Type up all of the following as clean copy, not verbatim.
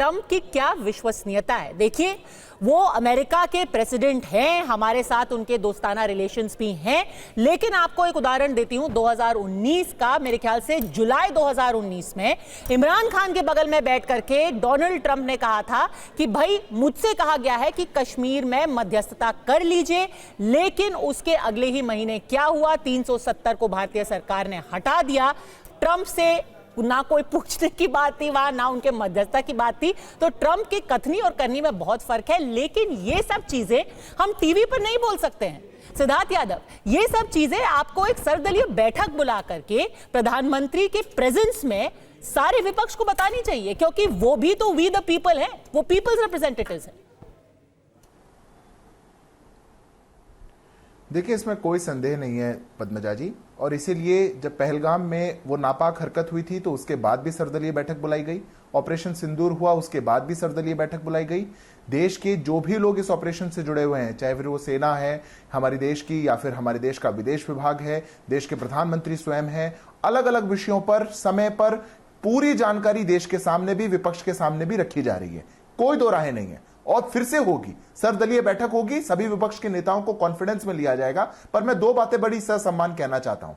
Trump की क्या विश्वसनीयता है। देखिए, वो अमेरिका के प्रेसिडेंट हैं, हमारे साथ उनके दोस्ताना रिलेशंस भी हैं, लेकिन आपको एक उदाहरण देती हूं 2019 का। मेरे ख्याल से जुलाई 2019 में इमरान खान के बगल में बैठ करके डोनाल्ड ट्रंप ने कहा था कि भाई मुझसे कहा गया है कि कश्मीर में मध्यस्थता कर लीजिए, लेकिन उसके अगले ही महीने क्या हुआ, 370 को भारतीय सरकार ने हटा दिया। ट्रंप से ना कोई पूछने की बात थी वहां, ना उनके मध्यस्थता की बात थी। तो ट्रंप की कथनी और करनी में बहुत फर्क है, लेकिन ये सब चीजें हम टीवी पर नहीं बोल सकते हैं। सिद्धार्थ यादव, ये सब चीजें आपको एक सर्वदलीय बैठक बुला करके प्रधानमंत्री के प्रेजेंस में सारे विपक्ष को बतानी चाहिए, क्योंकि वो भी तो वी द पीपल हैं, वो पीपल्स रिप्रेजेंटेटिव्स हैं। देखिए, इसमें कोई संदेह नहीं है पद्मजा जी, और इसीलिए जब पहलगाम में वो नापाक हरकत हुई थी तो उसके बाद भी सर्वदलीय बैठक बुलाई गई। ऑपरेशन सिंदूर हुआ, उसके बाद भी सर्वदलीय बैठक बुलाई गई। देश के जो भी लोग इस ऑपरेशन से जुड़े हुए हैं, चाहे फिर वो सेना है हमारी देश की, या फिर हमारे देश का विदेश विभाग है, देश के प्रधानमंत्री स्वयं है, अलग अलग विषयों पर समय पर पूरी जानकारी देश के सामने भी, विपक्ष के सामने भी रखी जा रही है। कोई दो राहें नहीं है, और फिर से होगी, सर्वदलीय बैठक होगी, सभी विपक्ष के नेताओं को कॉन्फिडेंस में लिया जाएगा। पर मैं दो बातें बड़ी ससम्मान कहना चाहता हूं।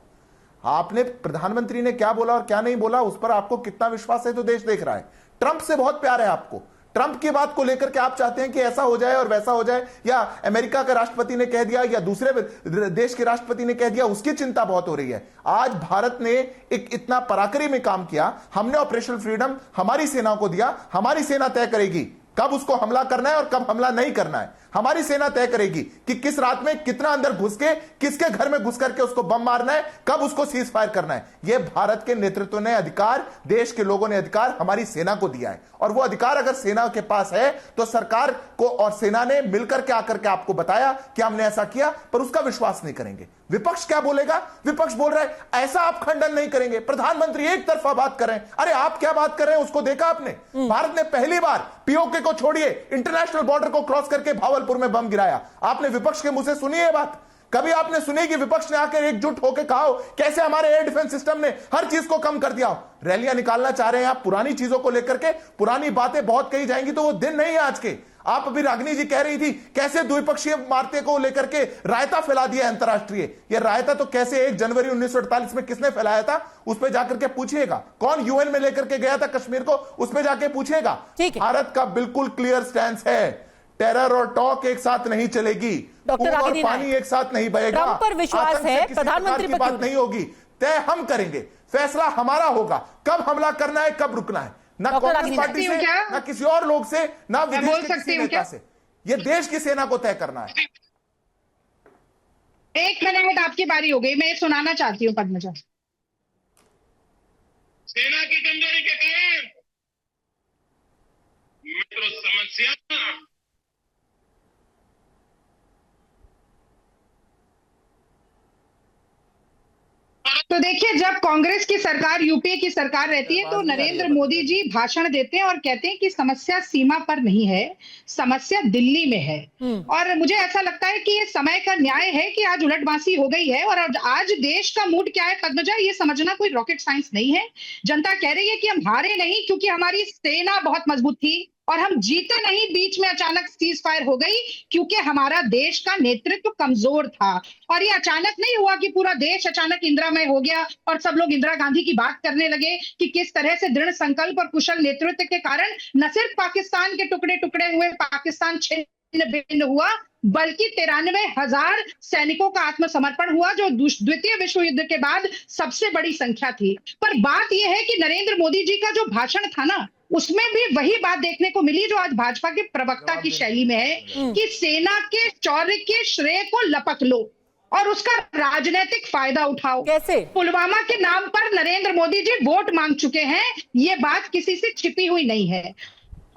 आपने, प्रधानमंत्री ने क्या बोला और क्या नहीं बोला, उस पर आपको कितना विश्वास है तो देश देख रहा है। ट्रंप से बहुत प्यार है आपको, ट्रंप की बात को लेकर के आप चाहते हैं कि ऐसा हो जाए और वैसा हो जाए, या अमेरिका का राष्ट्रपति ने कह दिया या दूसरे देश के राष्ट्रपति ने कह दिया, उसकी चिंता बहुत हो रही है। आज भारत ने एक इतना पराक्रमी में काम किया, हमने ऑपरेशन फ्रीडम हमारी सेनाओं को दिया। हमारी सेना तय करेगी कब उसको हमला करना है और कब हमला नहीं करना है। हमारी सेना तय करेगी कि किस रात में कितना अंदर घुस के, किसके घर में घुस करके उसको बम मारना है, कब उसको सीज फायर करना है। यह भारत के नेतृत्व ने अधिकार, देश के लोगों ने अधिकार हमारी सेना को दिया है, और वो अधिकार अगर सेना के पास है तो सरकार को और सेना ने मिलकर के आकर के आपको बताया कि हमने ऐसा किया, पर उसका विश्वास नहीं करेंगे। विपक्ष क्या बोलेगा? विपक्ष बोल रहा है ऐसा आप खंडन नहीं करेंगे, प्रधानमंत्री एक तरफा बात कर रहे हैं। अरे आप क्या बात कर रहे हैं, उसको देखा आपने? भारत ने पहली बार पीओके को छोड़िए, इंटरनेशनल बॉर्डर को क्रॉस करके भावलपुर में बम गिराया। आपने विपक्ष के मुंह से सुनी है बात? कभी आपने सुनी कि विपक्ष ने आकर एकजुट होकर कहा हो कैसे हमारे एयर डिफेंस सिस्टम ने हर चीज को कम कर दिया हो? रैलियां निकालना चाह रहे हैं आप पुरानी चीजों को लेकर के, पुरानी बातें बहुत कही जाएंगी, तो वो दिन नहीं है आज के। आप अभी रागिनी जी कह रही थी कैसे द्विपक्षीय वार्ता को लेकर के रायता फैला दिया अंतरराष्ट्रीय। ये रायता तो कैसे 1 जनवरी 1948 में किसने फैलाया था, उस पर जाकर के पूछिएगा। कौन यूएन में लेकर के गया था कश्मीर को, उस पर जाके पूछिएगा। भारत का बिल्कुल क्लियर स्टैंड है, टेरर और टॉक एक साथ नहीं चलेगी, डॉक्टर और पानी एक साथ नहीं बहेगा। ट्रंप पर विश्वास है, प्रधानमंत्री की बात नहीं होगी, तय हम करेंगे, फैसला हमारा होगा कब हमला करना है, कब रुकना है। ना कांग्रेस पार्टी से, ना किसी और लोग से, ना विदेश के किसी नेता से। ये देश की सेना को तय करना है। 1 मिनट आपकी बारी हो गई, मैं ये सुनाना चाहती हूँ पद्मजा। सेना की कमजोरी के कारण मित्रों समस्या तो देखिए, जब कांग्रेस की सरकार, यूपीए की सरकार रहती है तो नरेंद्र मोदी जी भाषण देते हैं और कहते हैं कि समस्या सीमा पर नहीं है, समस्या दिल्ली में है। और मुझे ऐसा लगता है कि ये समय का न्याय है कि आज उलटवासी हो गई है। और आज देश का मूड क्या है पद्मजा, ये समझना कोई रॉकेट साइंस नहीं है। जनता कह रही है कि हम हारे नहीं क्योंकि हमारी सेना बहुत मजबूत थी, और हम जीते नहीं बीच में अचानक सीज फायर हो गई क्योंकि हमारा देश का नेतृत्व कमजोर था। और ये अचानक नहीं हुआ कि पूरा देश अचानक इंदिरामय हो गया और सब लोग इंदिरा गांधी की बात करने लगे कि किस तरह से दृढ़ संकल्प और कुशल नेतृत्व के कारण न सिर्फ पाकिस्तान के टुकड़े टुकड़े हुए, पाकिस्तान छिन्न भिन्न हुआ, बल्कि 93,000 सैनिकों का आत्मसमर्पण हुआ, जो द्वितीय विश्व युद्ध के बाद सबसे बड़ी संख्या थी। पर बात यह है कि नरेंद्र मोदी जी का जो भाषण था ना, उसमें भी वही बात देखने को मिली जो आज भाजपा के प्रवक्ता की शैली में है कि सेना के शौर्य के श्रेय को लपक लो और उसका राजनीतिक फायदा उठाओ। कैसे? पुलवामा के नाम पर नरेंद्र मोदी जी वोट मांग चुके हैं, ये बात किसी से छिपी हुई नहीं है।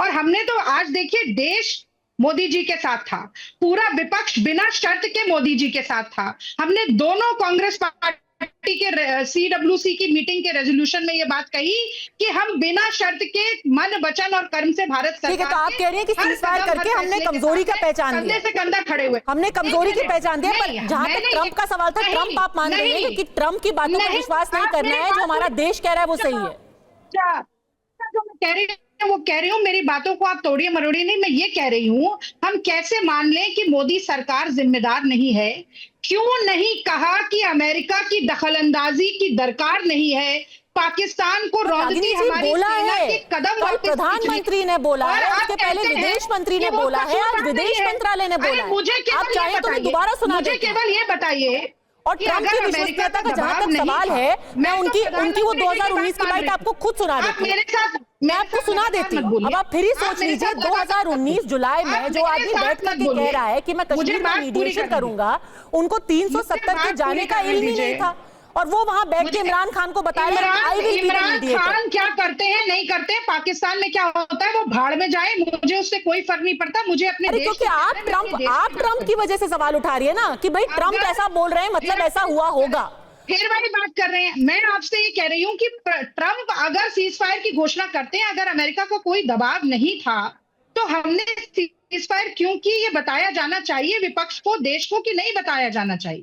और हमने तो आज देखिए, देश मोदी जी के साथ था, पूरा विपक्ष बिना शर्त के मोदी जी के साथ था। हमने दोनों कांग्रेस पार्टी के सीडब्ल्यूसी की मीटिंग के रेजोल्यूशन में ये बात कही कि हम बिना शर्त के मन, वचन और कर्म से भारत सरकार, ठीक है, तो आप कह रहे हैं कि सीज़फायर करके हमने कमजोरी का पहचान दिया, कंधे से कंधा खड़े हुए, हमने कमजोरी की पहचान दिया। पर जहां तक ट्रंप का सवाल था, ट्रंप आप मान रहे हैं कि ट्रंप की बातों पर विश्वास नहीं करना है, जो हमारा देश कह रहा है वो सही है। जो मैं कह रही वो कह रही हूँ, मेरी बातों को आप तोड़िए मरोड़िए नहीं। मैं ये कह रही हूँ, हम कैसे मान लें कि मोदी सरकार जिम्मेदार नहीं है? क्यों नहीं कहा कि अमेरिका की दखलंदाजी की दरकार नहीं है? पाकिस्तान को रौंदती रागिनी जी हमारी बोला सेना है, के कदम कल वापस प्रधानमंत्री ने बोला और है, आप उसके पहले कहते हैं विदेश मंत्री कि ने वो बोला है, आज कसूरवार विदेश नहीं है। मंत्रालय ने अरे बोला है। मुझे केवल आप ये चाहें तो मैं बताइए, दोबारा सुना मुझे देती हूँ। केवल ये बताइए और कि ट्रंप अगर की अमेरिका विश्वसनीयता का जहां दबाव तक नहीं सवाल था, है, मैं तो उनकी वो प्रधानमंत्री जी की 2019 की मान बाइट रही आपको खुद सुना आप देती हूँ। मेरे साथ मैं आपको सुना देती हूँ। अब आप फिर ही सोच लीजिए, 2019 जुलाई में जो आदमी बैठ करके कह रहा है कि मैं कश्मीर में मीडिएशन करूंगा, उनको 370 के जाने का इल्म ही नहीं था, और वो वहां बैठ के इमरान खान को बताया I will be the Imran mediator. Khan क्या करते हैं नहीं करते हैं, पाकिस्तान में क्या होता है वो भाड़ में जाए, मुझे उससे कोई फर्क नहीं पड़ता। मुझे अपने अरे देश क्योंकि से आप प्यार है, मैं अपने देश आप की ट्रंप बात की वजह से सवाल उठा रही है ना कि भाई ट्रंप अगर- ऐसा बोल रहे हैं, मतलब फिर- ऐसा हुआ होगा। फिर वही बात कर रहे हैं। मैं आपसे ये कह रही हूँ कि ट्रंप अगर सीज फायर की घोषणा करते हैं, अगर अमेरिका का कोई दबाव नहीं था, तो हमने सीज फायर क्यों की, ये बताया जाना चाहिए विपक्ष को, देश को, कि नहीं बताया जाना चाहिए?